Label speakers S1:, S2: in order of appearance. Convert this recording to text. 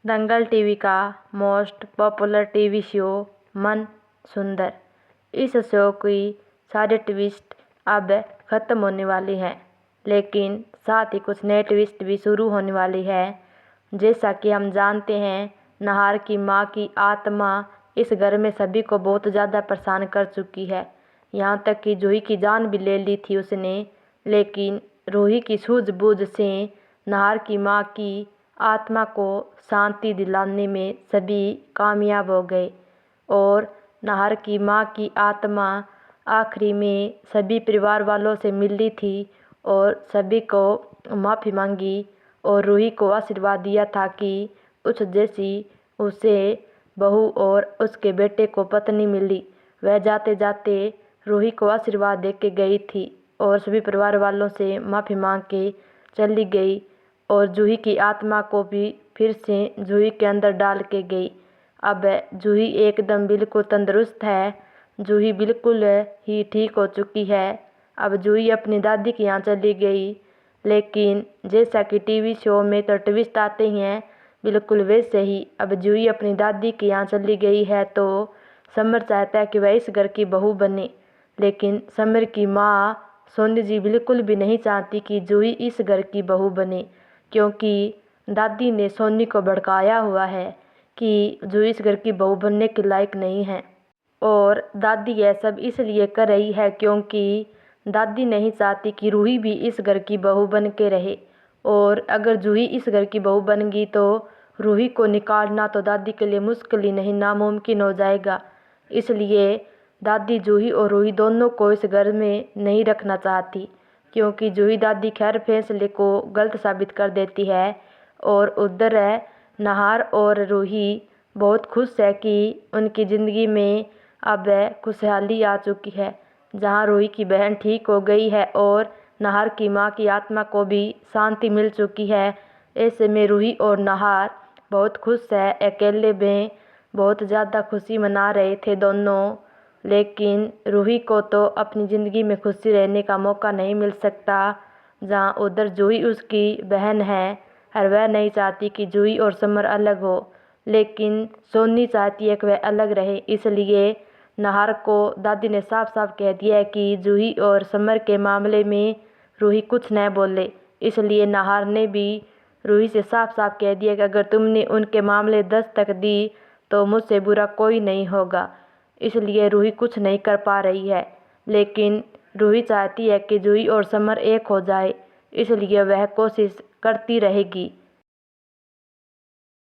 S1: दंगल TV का most popular TV show मन सुंदर। इस शो की सारे ट्विस्ट अब ख़त्म होने वाली हैं, लेकिन साथ ही कुछ नए ट्विस्ट भी शुरू होने वाली है। जैसा कि हम जानते हैं, नाहर की मां की आत्मा इस घर में सभी को बहुत ज़्यादा परेशान कर चुकी है। यहाँ तक कि जूही की जान भी ले ली थी उसने, लेकिन रूही की सूझबूझ से नाहर की मां की आत्मा को शांति दिलाने में सभी कामयाब हो गए और नाहर की मां की आत्मा आखिरी में सभी परिवार वालों से मिली थी और सभी को माफ़ी मांगी और रूही को आशीर्वाद दिया था कि उस जैसी उसे बहू और उसके बेटे को पत्नी मिली। वह जाते जाते रूही को आशीर्वाद दे के गई थी और सभी परिवार वालों से माफ़ी मांग के चली गई और जूही की आत्मा को भी फिर से जूही के अंदर डाल के गई। अब जूही एकदम बिल्कुल तंदुरुस्त है, जूही बिल्कुल ही ठीक हो चुकी है। अब जूही अपनी दादी के यहाँ चली गई, लेकिन जैसा कि टीवी शो में तो ट्विस्ट आते ही हैं, बिल्कुल वैसे ही अब जूही अपनी दादी के यहाँ चली गई है तो समर चाहता है कि वह इस घर की बहू बने, लेकिन समर की माँ सोनी जी बिल्कुल भी नहीं चाहती कि जूही इस घर की बहू बने, क्योंकि दादी ने सोनी को भड़काया हुआ है कि जूही इस घर की बहू बनने के लायक नहीं है। और दादी यह सब इसलिए कर रही है क्योंकि दादी नहीं चाहती कि रूही भी इस घर की बहू बन के रहे, और अगर जूही इस घर की बहू बन गई तो रूही को निकालना तो दादी के लिए मुश्किल ही नहीं नामुमकिन हो जाएगा। इसलिए दादी जूही और रूही दोनों को इस घर में नहीं रखना चाहती, क्योंकि जूही दादी के हर फैसले को गलत साबित कर देती है। और उधर है नाहर और रूही बहुत खुश है कि उनकी ज़िंदगी में अब खुशहाली आ चुकी है, जहां रूही की बहन ठीक हो गई है और नाहर की मां की आत्मा को भी शांति मिल चुकी है। ऐसे में रूही और नाहर बहुत खुश है। अकेले में बहुत ज़्यादा खुशी मना रहे थे दोनों, लेकिन रूही को तो अपनी ज़िंदगी में खुशी रहने का मौका नहीं मिल सकता, जहां उधर जूही उसकी बहन है और वह नहीं चाहती कि जूही और समर अलग हो, लेकिन सोनी चाहती है कि वह अलग रहे। इसलिए नाहर को दादी ने साफ साफ कह दिया है कि जूही और समर के मामले में रूही कुछ न बोले। इसलिए नाहर ने भी रूही से साफ साफ कह दिया कि अगर तुमने उनके मामले दस्तक दी तो मुझसे बुरा कोई नहीं होगा। इसलिए रूही कुछ नहीं कर पा रही है, लेकिन रूही चाहती है कि जूही और समर एक हो जाए, इसलिए वह कोशिश करती रहेगी।